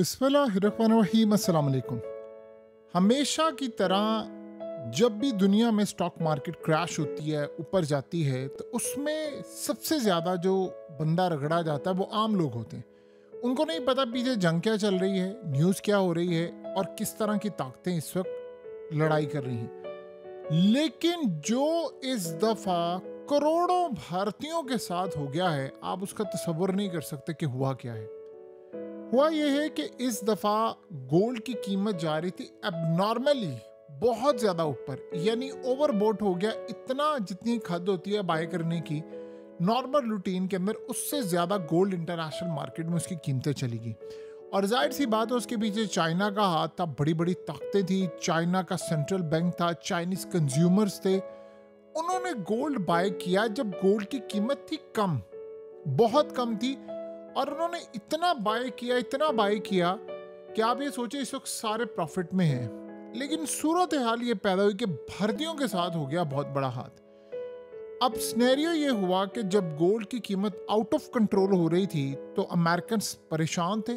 बिस्मिल्लाहिर्रहमानिर्रहीम, अस्सलाम वालेकुम। हमेशा की तरह जब भी दुनिया में स्टॉक मार्केट क्रैश होती है, ऊपर जाती है, तो उसमें सबसे ज़्यादा जो बंदा रगड़ा जाता है वो आम लोग होते हैं। उनको नहीं पता पीछे जंग क्या चल रही है, न्यूज़ क्या हो रही है और किस तरह की ताकतें इस वक्त लड़ाई कर रही हैं। लेकिन जो इस दफ़ा करोड़ों भारतीयों के साथ हो गया है, आप उसका तसव्वुर नहीं कर सकते कि हुआ क्या है। हुआ यह है कि इस दफ़ा गोल्ड की कीमत जा रही थी एबनॉर्मली बहुत ज़्यादा ऊपर, यानी ओवरबोट हो गया। इतना जितनी हद होती है बाय करने की नॉर्मल रूटीन के अंदर, उससे ज़्यादा गोल्ड इंटरनेशनल मार्केट में उसकी कीमतें चली गई। और जाहिर सी बात है उसके पीछे चाइना का हाथ था, बड़ी बड़ी ताकतें थी, चाइना का सेंट्रल बैंक था, चाइनीज कंज्यूमर्स थे। उन्होंने गोल्ड बाय किया जब गोल्ड की कीमत थी कम, बहुत कम थी, और उन्होंने इतना बाय किया कि आप ये सोचे इस वक्त सारे प्रॉफिट में हैं। लेकिन सूरत हाल ये पैदा हुई कि भारतीयों के साथ हो गया बहुत बड़ा हाथ। अब स्नेरियो ये हुआ कि जब गोल्ड की कीमत आउट ऑफ कंट्रोल हो रही थी तो अमेरिकन परेशान थे।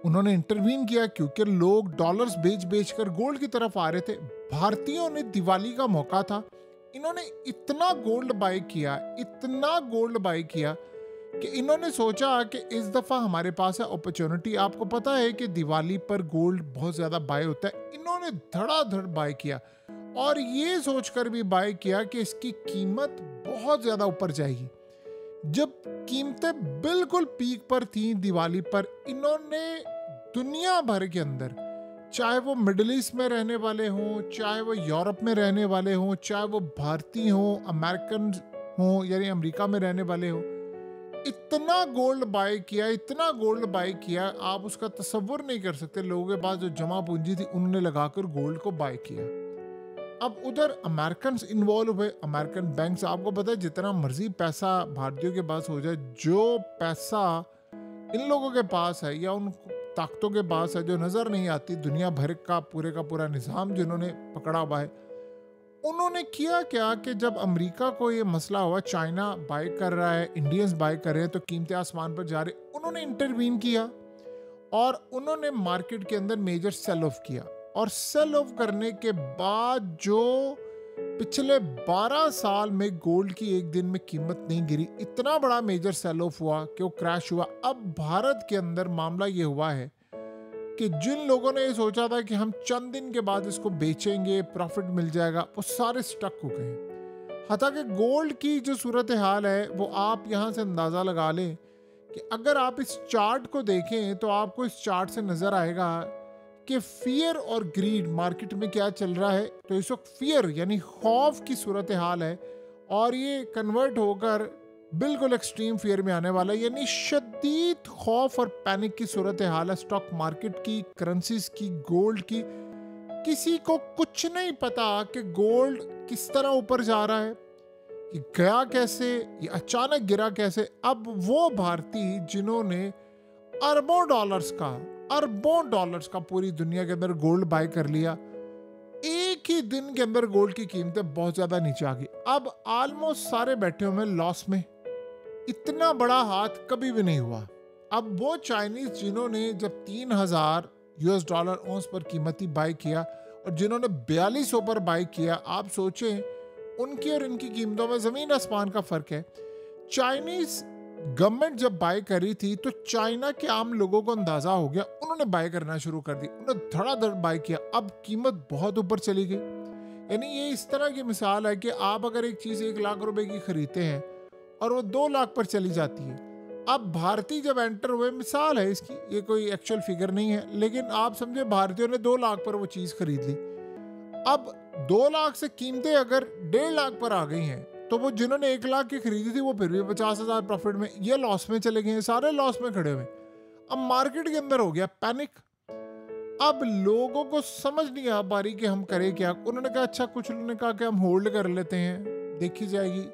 उन्होंने इंटरवीन किया क्योंकि लोग डॉलर्स बेच कर गोल्ड की तरफ आ रहे थे। भारतीयों ने दिवाली का मौका था, इन्होंने इतना गोल्ड बाय किया कि इन्होंने सोचा कि इस दफ़ा हमारे पास है अपॉर्चुनिटी। आपको पता है कि दिवाली पर गोल्ड बहुत ज़्यादा बाय होता है। इन्होंने धड़ाधड़ बाय किया और ये सोचकर भी बाय किया कि इसकी कीमत बहुत ज़्यादा ऊपर जाएगी। जब कीमतें बिल्कुल पीक पर थी दिवाली पर, इन्होंने दुनिया भर के अंदर, चाहे वो मिडिल ईस्ट में रहने वाले हों, चाहे वो यूरोप में रहने वाले हों, चाहे वो भारतीय हों, अमेरिकन हों, यानी अमेरिका में रहने वाले हों, इतना गोल्ड बाय किया आप उसका तसव्वुर नहीं कर सकते। लोगों के पास जो जमा पूंजी थी उन्होंने लगाकर गोल्ड को बाय किया। अब उधर अमेरिकन इन्वॉल्व हुए, अमेरिकन बैंक्स। आपको पता है जितना मर्जी पैसा भारतीयों के पास हो जाए, जो पैसा इन लोगों के पास है या उन ताकतों के पास है जो नजर नहीं आती, दुनिया भर का पूरा निजाम जिन्होंने पकड़ा हुआ है, उन्होंने किया क्या कि जब अमेरिका को ये मसला हुआ, चाइना बाय कर रहा है, इंडियंस बाय कर रहे हैं, तो कीमतें आसमान पर जा रही, उन्होंने इंटरवीन किया और उन्होंने मार्केट के अंदर मेजर सेल ऑफ किया। और सेल ऑफ करने के बाद जो पिछले 12 साल में गोल्ड की एक दिन में कीमत नहीं गिरी, इतना बड़ा मेजर सेल ऑफ हुआ कि वो क्रैश हुआ। अब भारत के अंदर मामला ये हुआ है कि जिन लोगों ने ये सोचा था कि हम चंद दिन के बाद इसको बेचेंगे, प्रॉफिट मिल जाएगा, वो सारे स्टक हो गए। हालांकि गोल्ड की जो सूरत हाल है वो आप यहाँ से अंदाज़ा लगा लें कि अगर आप इस चार्ट को देखें तो आपको इस चार्ट से नज़र आएगा कि फियर और ग्रीड मार्केट में क्या चल रहा है। तो इस वक्त फियर यानी खौफ की सूरत हाल है और ये कन्वर्ट होकर बिल्कुल एक्सट्रीम फियर में आने वाला है, यानी शदीद खौफ और पैनिक की सूरत हाल है स्टॉक मार्केट की, करेंसीज की, गोल्ड की। किसी को कुछ नहीं पता कि गोल्ड किस तरह ऊपर जा रहा है, ये गया कैसे, ये अचानक गिरा कैसे। अब वो भारतीय जिन्होंने अरबों डॉलर्स का पूरी दुनिया के अंदर गोल्ड बाय कर लिया, एक ही दिन के अंदर गोल्ड की कीमतें बहुत ज्यादा नीचे आ गई। अब ऑलमोस्ट सारे बैठे हुए लॉस में। इतना बड़ा हाथ कभी भी नहीं हुआ। अब वो चाइनीज जिन्होंने जब $3000 औंस पर कीमती बाय किया और जिन्होंने 4200 पर बाय किया, आप सोचें उनकी और इनकी कीमतों में जमीन आसमान का फर्क है। चाइनीज गवर्नमेंट जब बाय करी थी तो चाइना के आम लोगों को अंदाजा हो गया, उन्होंने बाय करना शुरू कर दी, उन्होंने धड़ाधड़ बाय किया। अब कीमत बहुत ऊपर चली गई। यानी ये इस तरह की मिसाल है कि आप अगर एक चीज 1 लाख रुपए की खरीदते हैं और वो 2 लाख पर चली जाती है। अब भारतीय जब एंटर हुए, मिसाल है इसकी, ये कोई एक्चुअल फिगर नहीं है, लेकिन आप समझे भारतीयों ने 2 लाख पर वो चीज खरीद ली। अब 2 लाख से कीमतें अगर 1.5 लाख पर आ गई हैं तो वो जिन्होंने 1 लाख की खरीदी थी वो फिर भी 50,000 प्रॉफिट में, ये लॉस में चले गए, सारे लॉस में खड़े हुए। अब मार्केट के अंदर हो गया पैनिक। अब लोगों को समझ नहीं आ पा रही कि हम करें क्या। उन्होंने कहा अच्छा, कुछ लोगों ने कहा कि हम होल्ड कर लेते हैं, देखी जाएगी।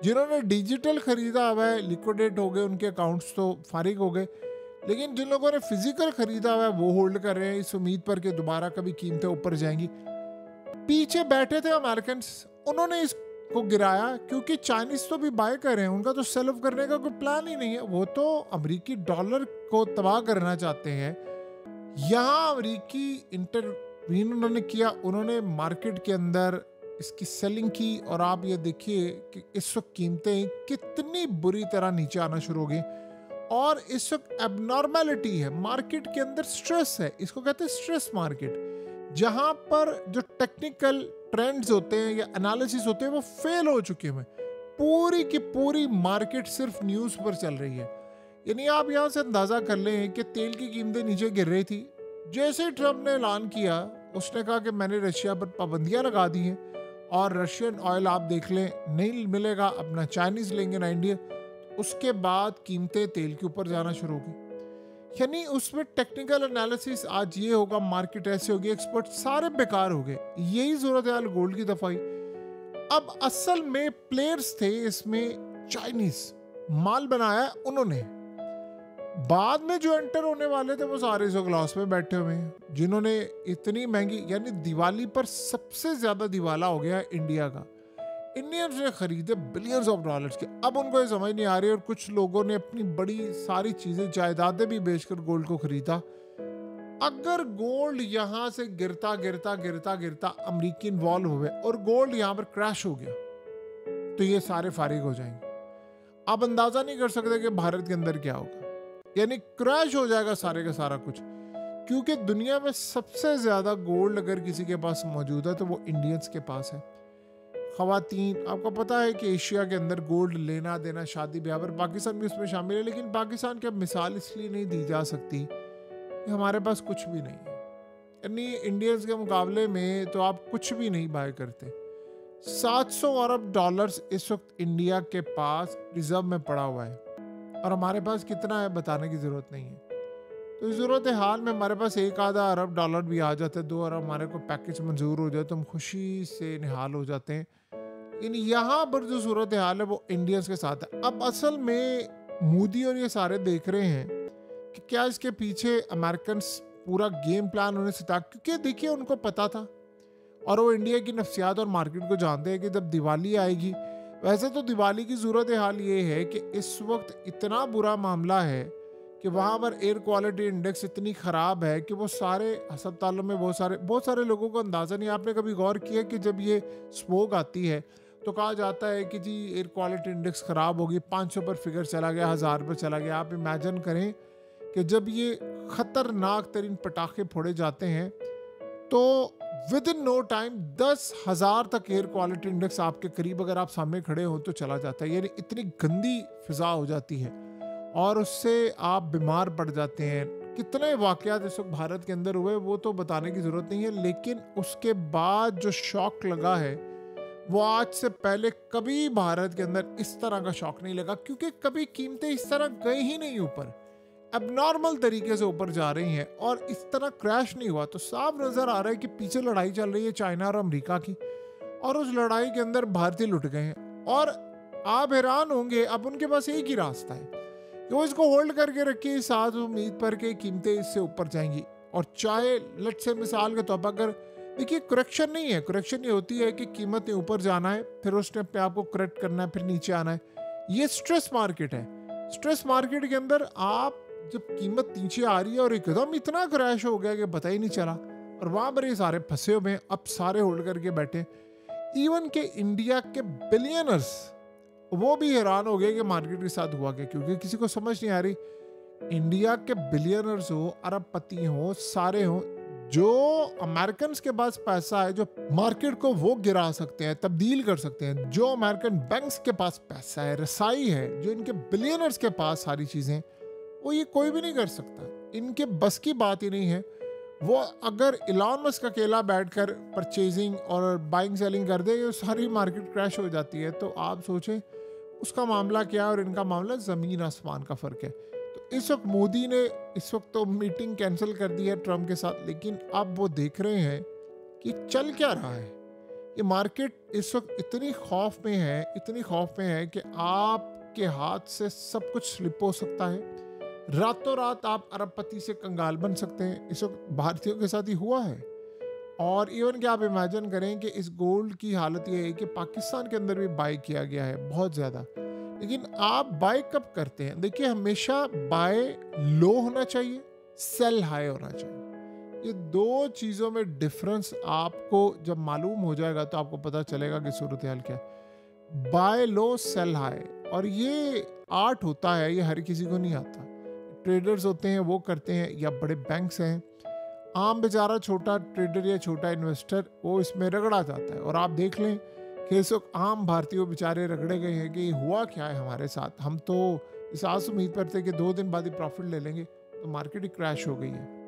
जिन्होंने डिजिटल खरीदा हुआ है लिक्विडेट हो गए, उनके अकाउंट्स तो फारिग हो गए। लेकिन जिन लोगों ने फिजिकल खरीदा हुआ है वो होल्ड कर रहे हैं इस उम्मीद पर कि दोबारा कभी कीमतें ऊपर जाएंगी। पीछे बैठे थे अमेरिकन, उन्होंने इसको गिराया क्योंकि चाइनीज तो भी बाय कर रहे हैं, उनका तो सेल ऑफ करने का कोई प्लान ही नहीं है। वो तो अमेरिकी डॉलर को तबाह करना चाहते हैं, यहाँ अमेरिकी इंटरवीन उन्होंने किया, उन्होंने मार्केट के अंदर इसकी सेलिंग की और आप ये देखिए कि इस वक्त कीमतें कितनी बुरी तरह नीचे आना शुरू हो गई और इस वक्त एबनॉर्मेलिटी है मार्केट के अंदर, स्ट्रेस है, इसको कहते हैं स्ट्रेस मार्केट, जहां पर जो टेक्निकल ट्रेंड्स होते हैं या एनालिसिस होते हैं वो फेल हो चुके हैं। पूरी की पूरी मार्केट सिर्फ न्यूज़ पर चल रही है। यानी आप यहाँ से अंदाज़ा कर लें कि तेल की कीमतें नीचे गिर रही थी, जैसे ट्रम्प ने ऐलान किया उसने कहा कि मैंने रशिया पर पाबंदियाँ लगा दी हैं और रशियन ऑयल आप देख लें नहीं मिलेगा, अपना चाइनीज़ लेंगे ना इंडिया, उसके बाद कीमतें तेल के ऊपर जाना शुरू हो गई। यानी उसमें टेक्निकल एनालिसिस आज ये होगा, मार्केट ऐसे होगी, एक्सपर्ट सारे बेकार हो गए। यही सूरत हाल गोल्ड की दफाई। अब असल में प्लेयर्स थे इसमें, चाइनीज माल बनाया उन्होंने, बाद में जो एंटर होने वाले थे वो सारे जो क्लास में बैठे हुए हैं जिन्होंने इतनी महंगी, यानी दिवाली पर सबसे ज्यादा दिवाला हो गया इंडिया का। इंडियंस ने खरीदे बिलियंस ऑफ डॉलर्स के। अब उनको ये समझ नहीं आ रही और कुछ लोगों ने अपनी बड़ी सारी चीजें जायदादें भी बेचकर गोल्ड को खरीदा। अगर गोल्ड यहां से गिरता गिरता गिरता गिरता अमेरिकी इन्वॉल्व हुए और गोल्ड यहां पर क्रैश हो गया तो ये सारे फारिग हो जाएंगे। आप अंदाजा नहीं कर सकते कि भारत के अंदर क्या होगा, यानी क्रैश हो जाएगा सारे का सारा कुछ, क्योंकि दुनिया में सबसे ज्यादा गोल्ड अगर किसी के पास मौजूद है तो वो इंडियंस के पास है। खवातीन, आपको पता है कि एशिया के अंदर गोल्ड लेना देना शादी ब्याह पर, पाकिस्तान भी उसमें शामिल है, लेकिन पाकिस्तान की अब मिसाल इसलिए नहीं दी जा सकती कि हमारे पास कुछ भी नहीं है। यानी इंडियंस के मुकाबले में तो आप कुछ भी नहीं बाय करते। 700 अरब डॉलर्स इस वक्त इंडिया के पास रिजर्व में पड़ा हुआ है और हमारे पास कितना है बताने की ज़रूरत नहीं है। तो इस सूरत हाल में हमारे पास 1-आधा अरब डॉलर भी आ जाते हैं, 2 अरब हमारे को पैकेज मंजूर हो जाए तो हम खुशी से निहाल हो जाते हैं। इन यहाँ पर जो सूरत हाल है वो इंडियंस के साथ है। अब असल में मोदी और ये सारे देख रहे हैं कि क्या इसके पीछे अमेरिकन पूरा गेम प्लान उन्हें सिता, क्योंकि देखिए उनको पता था और वो इंडिया की नफ्सियात और मार्केट को जानते हैं कि जब दिवाली आएगी, वैसे तो दिवाली की सूरत हाल ये है कि इस वक्त इतना बुरा मामला है कि वहाँ पर एयर क्वालिटी इंडेक्स इतनी ख़राब है कि वो सारे अस्पतालों में बहुत सारे लोगों को अंदाज़ा नहीं। आपने कभी गौर किया कि जब ये स्मोक आती है तो कहा जाता है कि जी एयर क्वालिटी इंडेक्स ख़राब होगी, 500 पर फिगर चला गया, 1000 पर चला गया। आप इमेजिन करें कि जब ये ख़तरनाक तरीन पटाखे फोड़े जाते हैं तो विद इन नो टाइम 10,000 तक एयर क्वालिटी इंडेक्स आपके करीब अगर आप सामने खड़े हो तो चला जाता है। यानी इतनी गंदी फिजा हो जाती है और उससे आप बीमार पड़ जाते हैं। कितने वाकयात इस वक्त भारत के अंदर हुए वो तो बताने की ज़रूरत नहीं है, लेकिन उसके बाद जो शॉक लगा है वो आज से पहले कभी भारत के अंदर इस तरह का शॉक नहीं लगा, क्योंकि कभी कीमतें इस तरह गई ही नहीं ऊपर, एबनॉर्मल तरीके से ऊपर जा रही हैं और इस तरह क्रैश नहीं हुआ। तो साफ नजर आ रहा है कि पीछे लड़ाई चल रही है चाइना और अमेरिका की और उस लड़ाई के अंदर भारतीय लुट गए हैं। और आप हैरान होंगे, अब उनके पास एक ही रास्ता है कि वो इसको होल्ड करके रखिए साथ उम्मीद पर कि कीमतें इससे ऊपर जाएंगी। और चाहे लट से मिसाल के तौर पर अगर देखिए करेक्शन नहीं है, करेक्शन ये होती है कि कीमत ने ऊपर जाना है, फिर उसने अपने आप को करेक्ट करना है, फिर नीचे आना है। ये स्ट्रेस मार्केट है। स्ट्रेस मार्केट के अंदर आप जब कीमत नीचे आ रही है और एकदम इतना क्रैश हो गया कि पता ही नहीं चला और वहां पर ये सारे फंसे हुए हैं, अब सारे होल्ड करके बैठे। इवन के इंडिया के बिलियनर्स वो भी हैरान हो गए कि मार्केट के साथ हुआ क्या, क्योंकि किसी को समझ नहीं आ रही। इंडिया के बिलियनर्स हो, अरबपति हो, सारे हो, जो अमेरिकन के पास पैसा है जो मार्केट को वो गिरा सकते हैं, तब्दील कर सकते हैं, जो अमेरिकन बैंक्स के पास पैसा है, रसाई है, जो इनके बिलियनर्स के पास सारी चीजें, वो ये कोई भी नहीं कर सकता। इनके बस की बात ही नहीं है। वो अगर इलॉन मस्क अकेला बैठकर परचेजिंग और बाइंग सेलिंग कर दे, ये सारी मार्केट क्रैश हो जाती है। तो आप सोचें उसका मामला क्या है और इनका मामला ज़मीन आसमान का फ़र्क है। तो इस वक्त मोदी ने इस वक्त तो मीटिंग कैंसिल कर दी है ट्रम्प के साथ, लेकिन अब वो देख रहे हैं कि चल क्या रहा है। ये मार्केट इस वक्त इतनी खौफ में है कि आपके हाथ से सब कुछ स्लिप हो सकता है। रातों रात आप अरबपति से कंगाल बन सकते हैं। इस वक्त भारतीयों के साथ ही हुआ है। और इवन कि आप इमेजिन करें कि इस गोल्ड की हालत ये है कि पाकिस्तान के अंदर भी बाय किया गया है बहुत ज़्यादा, लेकिन आप बाय कब करते हैं? देखिए, हमेशा बाय लो होना चाहिए, सेल हाई होना चाहिए। ये दो चीज़ों में डिफरेंस आपको जब मालूम हो जाएगा तो आपको पता चलेगा कि सूरत हाल क्या है। बाय लो सेल हाई, और ये आर्ट होता है, ये हर किसी को नहीं आता। ट्रेडर्स होते हैं वो करते हैं, या बड़े बैंक्स हैं। आम बेचारा छोटा ट्रेडर या छोटा इन्वेस्टर वो इसमें रगड़ा जाता है। और आप देख लें कि इस वक्त आम भारतीय बेचारे रगड़े गए हैं कि हुआ क्या है हमारे साथ। हम तो इस आस उम्मीद पर थे कि 2 दिन बाद ही प्रॉफिट ले लेंगे, तो मार्केट ही क्रैश हो गई है।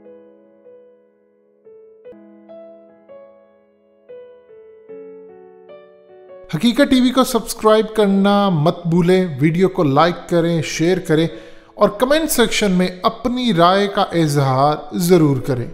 हकीकत टीवी को सब्सक्राइब करना मत भूलें, वीडियो को लाइक करें, शेयर करें और कमेंट सेक्शन में अपनी राय का इजहार ज़रूर करें।